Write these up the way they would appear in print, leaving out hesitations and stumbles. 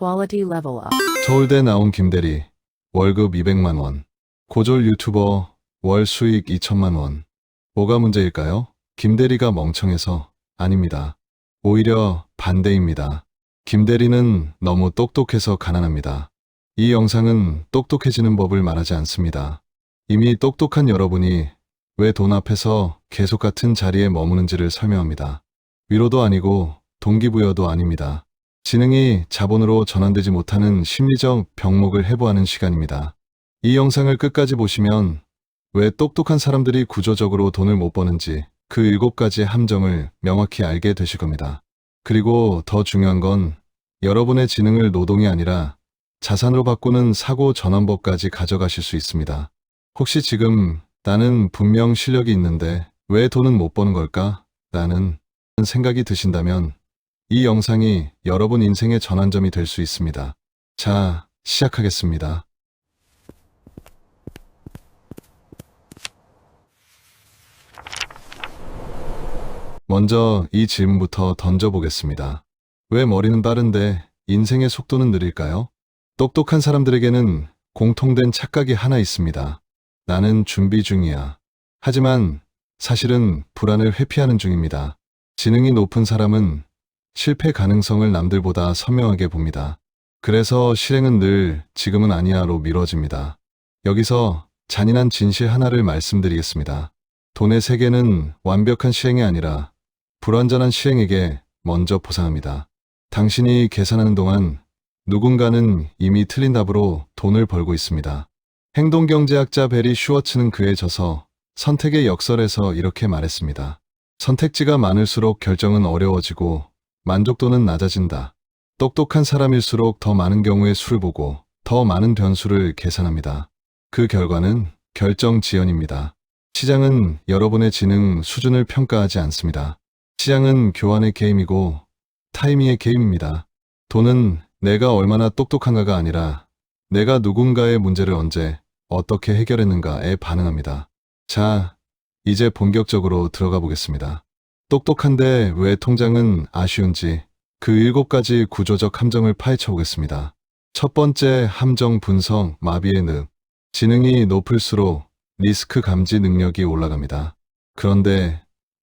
Quality level up. 서울대 나온 김대리, 월급 200만 원. 고졸 유튜버, 월 수익 2천만 원. 뭐가 문제일까요? 김대리가 멍청해서? 아닙니다. 오히려 반대입니다. 김대리는 너무 똑똑해서 가난합니다. 이 영상은 똑똑해지는 법을 말하지 않습니다. 이미 똑똑한 여러분이 왜 돈 앞에서 계속 같은 자리에 머무는지를 설명합니다. 위로도 아니고 동기부여도 아닙니다. 지능이 자본으로 전환되지 못하는 심리적 병목을 해부하는 시간입니다. 이 영상을 끝까지 보시면 왜 똑똑한 사람들이 구조적으로 돈을 못 버는지 그 7가지 함정을 명확히 알게 되실 겁니다. 그리고 더 중요한 건 여러분의 지능을 노동이 아니라 자산으로 바꾸는 사고 전환법까지 가져가실 수 있습니다. 혹시 지금 나는 분명 실력이 있는데 왜 돈은 못 버는 걸까? 라는 생각이 드신다면 이 영상이 여러분 인생의 전환점이 될 수 있습니다. 자, 시작하겠습니다. 먼저 이 질문부터 던져보겠습니다. 왜 머리는 빠른데 인생의 속도는 느릴까요? 똑똑한 사람들에게는 공통된 착각이 하나 있습니다. 나는 준비 중이야. 하지만 사실은 불안을 회피하는 중입니다. 지능이 높은 사람은 실패 가능성을 남들보다 선명하게 봅니다. 그래서 실행은 늘 지금은 아니야로 미뤄집니다. 여기서 잔인한 진실 하나를 말씀드리겠습니다. 돈의 세계는 완벽한 실행이 아니라 불완전한 실행에게 먼저 보상합니다. 당신이 계산하는 동안 누군가는 이미 틀린 답으로 돈을 벌고 있습니다. 행동경제학자 베리 슈워츠는 그에 져서 선택의 역설에서 이렇게 말했습니다. 선택지가 많을수록 결정은 어려워지고 만족도는 낮아진다. 똑똑한 사람일수록 더 많은 경우의 수를 보고 더 많은 변수를 계산합니다. 그 결과는 결정 지연입니다. 시장은 여러분의 지능 수준을 평가하지 않습니다. 시장은 교환의 게임이고 타이밍의 게임입니다. 돈은 내가 얼마나 똑똑한가가 아니라 내가 누군가의 문제를 언제 어떻게 해결했는가에 반응합니다. 자, 이제 본격적으로 들어가 보겠습니다. 똑똑한데 왜 통장은 아쉬운지 그 7가지 구조적 함정을 파헤쳐 보겠습니다. 첫 번째 함정 분석 마비의 늪. 지능이 높을수록 리스크 감지 능력이 올라갑니다. 그런데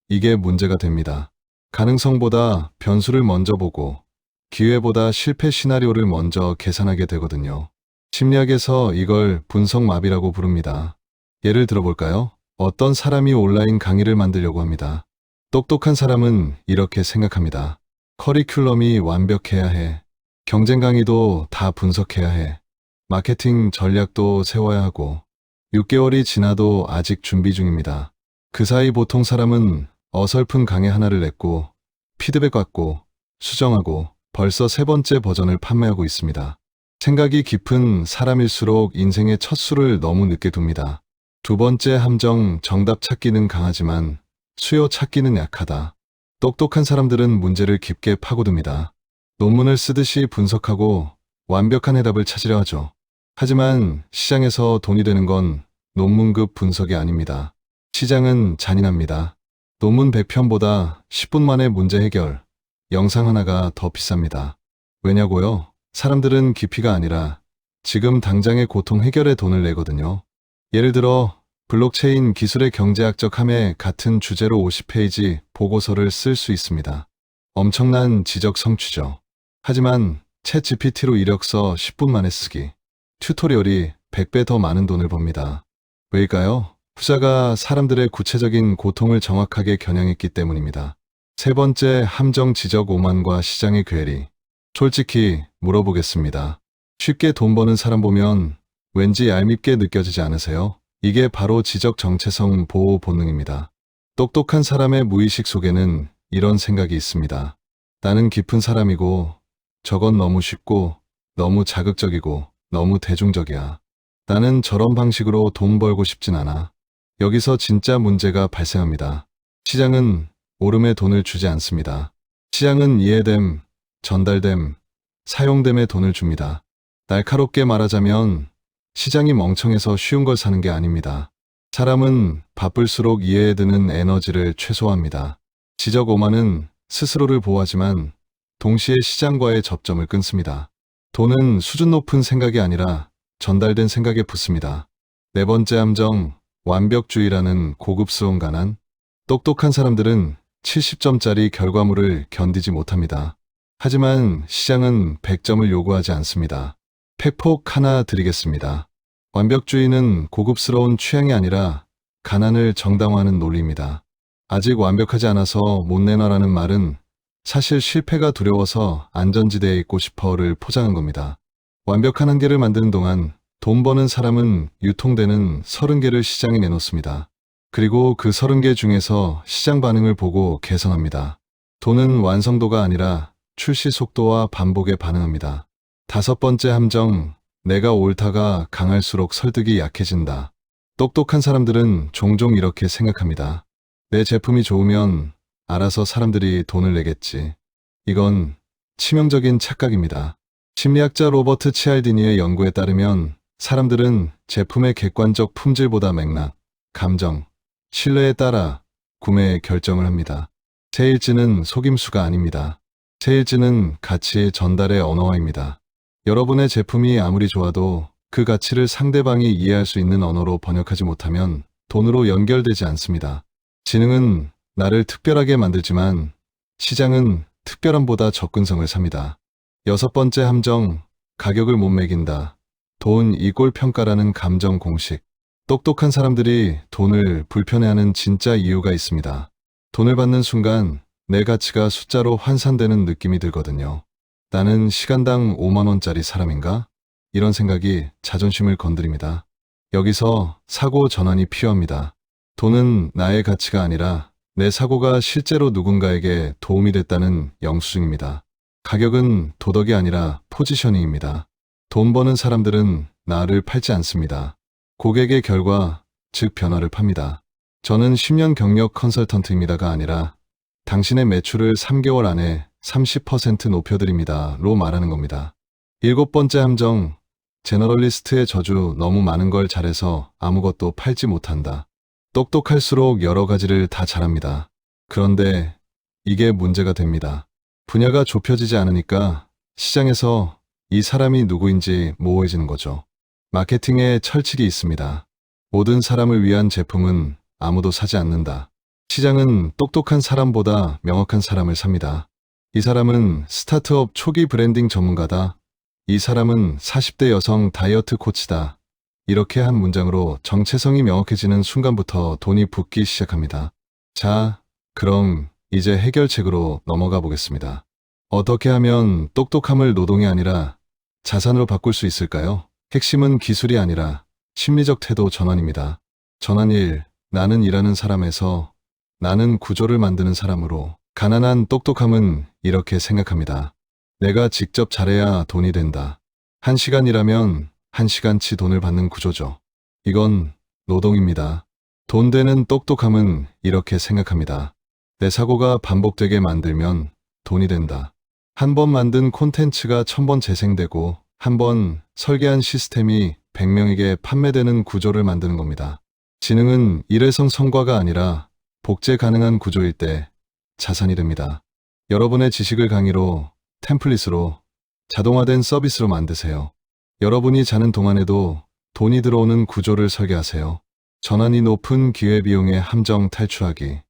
이게 문제가 됩니다. 가능성보다 변수를 먼저 보고 기회보다 실패 시나리오를 먼저 계산하게 되거든요. 심리학에서 이걸 분석 마비라고 부릅니다. 예를 들어볼까요? 어떤 사람이 온라인 강의를 만들려고 합니다. 똑똑한 사람은 이렇게 생각합니다. 커리큘럼이 완벽해야 해. 경쟁 강의도 다 분석해야 해. 마케팅 전략도 세워야 하고 6개월이 지나도 아직 준비 중입니다. 그 사이 보통 사람은 어설픈 강의 하나를 냈고 피드백 받고 수정하고 벌써 3번째 버전을 판매하고 있습니다. 생각이 깊은 사람일수록 인생의 첫 수를 너무 늦게 둡니다. 두 번째 함정 정답 찾기는 강하지만 수요 찾기는 약하다. 똑똑한 사람들은 문제를 깊게 파고듭니다. 논문을 쓰듯이 분석하고 완벽한 해답을 찾으려 하죠. 하지만 시장에서 돈이 되는 건 논문급 분석이 아닙니다. 시장은 잔인합니다. 논문 100편보다 10분 만에 문제 해결, 영상 하나가 더 비쌉니다. 왜냐고요? 사람들은 깊이가 아니라 지금 당장의 고통 해결에 돈을 내거든요. 예를 들어 블록체인 기술의 경제학적 함에 같은 주제로 50페이지 보고서를 쓸 수 있습니다. 엄청난 지적 성취죠. 하지만 챗 GPT로 이력서 10분 만에 쓰기, 튜토리얼이 100배 더 많은 돈을 법니다. 왜일까요? 후자가 사람들의 구체적인 고통을 정확하게 겨냥했기 때문입니다. 세 번째 함정 지적 오만과 시장의 괴리. 솔직히 물어보겠습니다. 쉽게 돈 버는 사람 보면 왠지 얄밉게 느껴지지 않으세요? 이게 바로 지적 정체성 보호 본능입니다. 똑똑한 사람의 무의식 속에는 이런 생각이 있습니다. 나는 깊은 사람이고 저건 너무 쉽고 너무 자극적이고 너무 대중적이야. 나는 저런 방식으로 돈 벌고 싶진 않아. 여기서 진짜 문제가 발생합니다. 시장은 오름에 돈을 주지 않습니다. 시장은 이해됨, 전달됨, 사용됨에 돈을 줍니다. 날카롭게 말하자면 시장이 멍청해서 쉬운 걸 사는 게 아닙니다. 사람은 바쁠수록 이해에 드는 에너지를 최소화합니다. 지적 오만은 스스로를 보호하지만 동시에 시장과의 접점을 끊습니다. 돈은 수준 높은 생각이 아니라 전달된 생각에 붙습니다. 네 번째 함정, 완벽주의라는 고급스러운 가난. 똑똑한 사람들은 70점짜리 결과물을 견디지 못합니다. 하지만 시장은 100점을 요구하지 않습니다. 팩폭 하나 드리겠습니다. 완벽주의는 고급스러운 취향이 아니라 가난을 정당화하는 논리입니다. 아직 완벽하지 않아서 못 내놔라는 말은 사실 실패가 두려워서 안전지대에 있고 싶어를 포장한 겁니다. 완벽한 한계를 만드는 동안 돈 버는 사람은 유통되는 30개를 시장에 내놓습니다. 그리고 그 30개 중에서 시장 반응을 보고 개선합니다. 돈은 완성도가 아니라 출시 속도와 반복에 반응합니다. 다섯 번째 함정, 내가 옳다가 강할수록 설득이 약해진다. 똑똑한 사람들은 종종 이렇게 생각합니다. 내 제품이 좋으면 알아서 사람들이 돈을 내겠지. 이건 치명적인 착각입니다. 심리학자 로버트 치알디니의 연구에 따르면 사람들은 제품의 객관적 품질보다 맥락, 감정, 신뢰에 따라 구매 결정을 합니다. 세일즈는 속임수가 아닙니다. 세일즈는 가치 전달의 언어화입니다. 여러분의 제품이 아무리 좋아도 그 가치를 상대방이 이해할 수 있는 언어로 번역하지 못하면 돈으로 연결되지 않습니다. 지능은 나를 특별하게 만들지만 시장은 특별함보다 접근성을 삽니다. 여섯 번째 함정, 가격을 못 매긴다. 돈 이꼴 평가라는 감정 공식. 똑똑한 사람들이 돈을 불편해하는 진짜 이유가 있습니다. 돈을 받는 순간 내 가치가 숫자로 환산되는 느낌이 들거든요. 나는 시간당 5만 원짜리 사람인가? 이런 생각이 자존심을 건드립니다. 여기서 사고 전환이 필요합니다. 돈은 나의 가치가 아니라 내 사고가 실제로 누군가에게 도움이 됐다는 영수증입니다. 가격은 도덕이 아니라 포지셔닝입니다. 돈 버는 사람들은 나를 팔지 않습니다. 고객의 결과, 즉 변화를 팝니다. 저는 10년 경력 컨설턴트입니다가 아니라 당신의 매출을 3개월 안에 30% 높여드립니다로 말하는 겁니다. 일곱 번째 함정, 제너럴리스트의 저주, 너무 많은 걸 잘해서 아무것도 팔지 못한다. 똑똑할수록 여러 가지를 다 잘합니다. 그런데 이게 문제가 됩니다. 분야가 좁혀지지 않으니까 시장에서 이 사람이 누구인지 모호해지는 거죠. 마케팅에 철칙이 있습니다. 모든 사람을 위한 제품은 아무도 사지 않는다. 시장은 똑똑한 사람보다 명확한 사람을 삽니다. 이 사람은 스타트업 초기 브랜딩 전문가다. 이 사람은 40대 여성 다이어트 코치다. 이렇게 한 문장으로 정체성이 명확해지는 순간부터 돈이 붙기 시작합니다. 자, 그럼 이제 해결책으로 넘어가 보겠습니다. 어떻게 하면 똑똑함을 노동이 아니라 자산으로 바꿀 수 있을까요? 핵심은 기술이 아니라 심리적 태도 전환입니다. 전환 1. 나는 일하는 사람에서 나는 구조를 만드는 사람으로. 가난한 똑똑함은 이렇게 생각합니다. 내가 직접 잘해야 돈이 된다. 1시간 일하면 1시간치 돈을 받는 구조죠. 이건 노동입니다. 돈 되는 똑똑함은 이렇게 생각합니다. 내 사고가 반복되게 만들면 돈이 된다. 한 번 만든 콘텐츠가 1000번 재생되고 한 번 설계한 시스템이 100명에게 판매되는 구조를 만드는 겁니다. 지능은 일회성 성과가 아니라 복제 가능한 구조일 때 자산이 됩니다. 여러분의 지식을 강의로, 템플릿으로, 자동화된 서비스로 만드세요. 여러분이 자는 동안에도 돈이 들어오는 구조를 설계하세요. 전환이 높은 기회비용의 함정 탈출하기.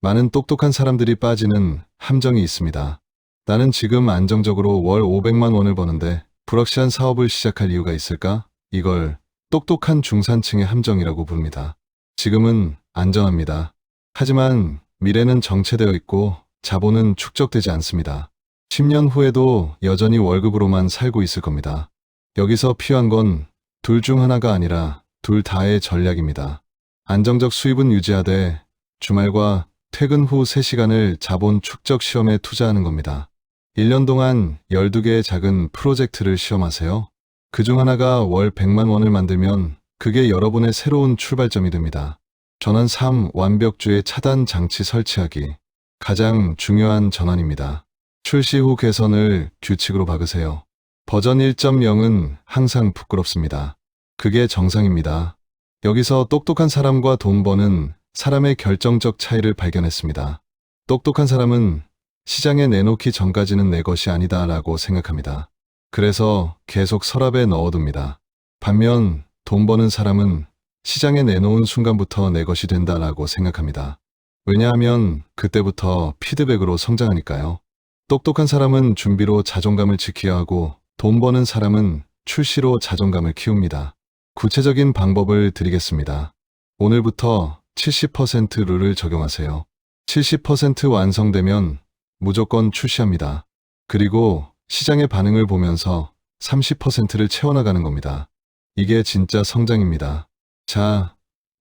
많은 똑똑한 사람들이 빠지는 함정이 있습니다. 나는 지금 안정적으로 월 500만 원을 버는데 불확실한 사업을 시작할 이유가 있을까? 이걸 똑똑한 중산층의 함정이라고 부릅니다. 지금은 안전합니다. 하지만 미래는 정체되어 있고 자본은 축적되지 않습니다. 10년 후에도 여전히 월급으로만 살고 있을 겁니다. 여기서 필요한 건 둘 중 하나가 아니라 둘 다의 전략입니다. 안정적 수입은 유지하되 주말과 퇴근 후 3시간을 자본 축적 시험에 투자하는 겁니다. 1년 동안 12개의 작은 프로젝트를 시험하세요. 그중 하나가 월 100만 원을 만들면 그게 여러분의 새로운 출발점이 됩니다. 전환 3. 완벽주의 차단 장치 설치하기. 가장 중요한 전환입니다. 출시 후 개선을 규칙으로 박으세요. 버전 1.0은 항상 부끄럽습니다. 그게 정상입니다. 여기서 똑똑한 사람과 돈 버는 사람의 결정적 차이를 발견했습니다. 똑똑한 사람은 시장에 내놓기 전까지는 내 것이 아니다 라고 생각합니다. 그래서 계속 서랍에 넣어둡니다. 반면 돈 버는 사람은 시장에 내놓은 순간부터 내 것이 된다라고 생각합니다. 왜냐하면 그때부터 피드백으로 성장하니까요. 똑똑한 사람은 준비로 자존감을 지켜야 하고 돈 버는 사람은 출시로 자존감을 키웁니다. 구체적인 방법을 드리겠습니다. 오늘부터 70% 룰을 적용하세요. 70% 완성되면 무조건 출시합니다. 그리고 시장의 반응을 보면서 30%를 채워나가는 겁니다. 이게 진짜 성장입니다. 자,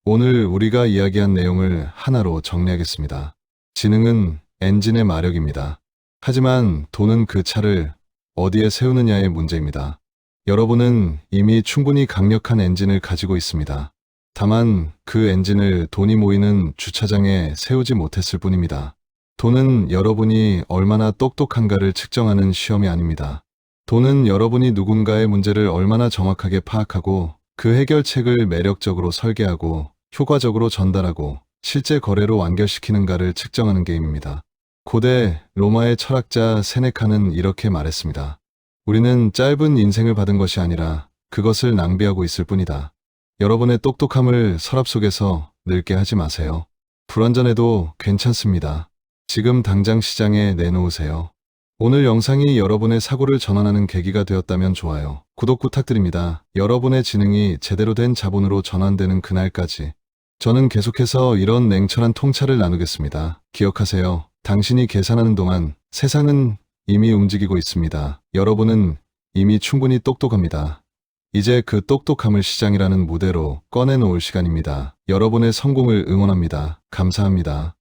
오늘 우리가 이야기한 내용을 하나로 정리하겠습니다. 지능은 엔진의 마력입니다. 하지만 돈은 그 차를 어디에 세우느냐의 문제입니다. 여러분은 이미 충분히 강력한 엔진을 가지고 있습니다. 다만 그 엔진을 돈이 모이는 주차장에 세우지 못했을 뿐입니다. 돈은 여러분이 얼마나 똑똑한가를 측정하는 시험이 아닙니다. 돈은 여러분이 누군가의 문제를 얼마나 정확하게 파악하고 그 해결책을 매력적으로 설계하고 효과적으로 전달하고 실제 거래로 완결시키는가를 측정하는 게임입니다. 고대 로마의 철학자 세네카는 이렇게 말했습니다. 우리는 짧은 인생을 받은 것이 아니라 그것을 낭비하고 있을 뿐이다. 여러분의 똑똑함을 서랍 속에서 늙게 하지 마세요. 불완전해도 괜찮습니다. 지금 당장 시장에 내놓으세요. 오늘 영상이 여러분의 사고를 전환하는 계기가 되었다면 좋아요. 구독 부탁드립니다. 여러분의 지능이 제대로 된 자본으로 전환되는 그날까지 저는 계속해서 이런 냉철한 통찰을 나누겠습니다. 기억하세요. 당신이 계산하는 동안 세상은 이미 움직이고 있습니다. 여러분은 이미 충분히 똑똑합니다. 이제 그 똑똑함을 시장이라는 무대로 꺼내놓을 시간입니다. 여러분의 성공을 응원합니다. 감사합니다.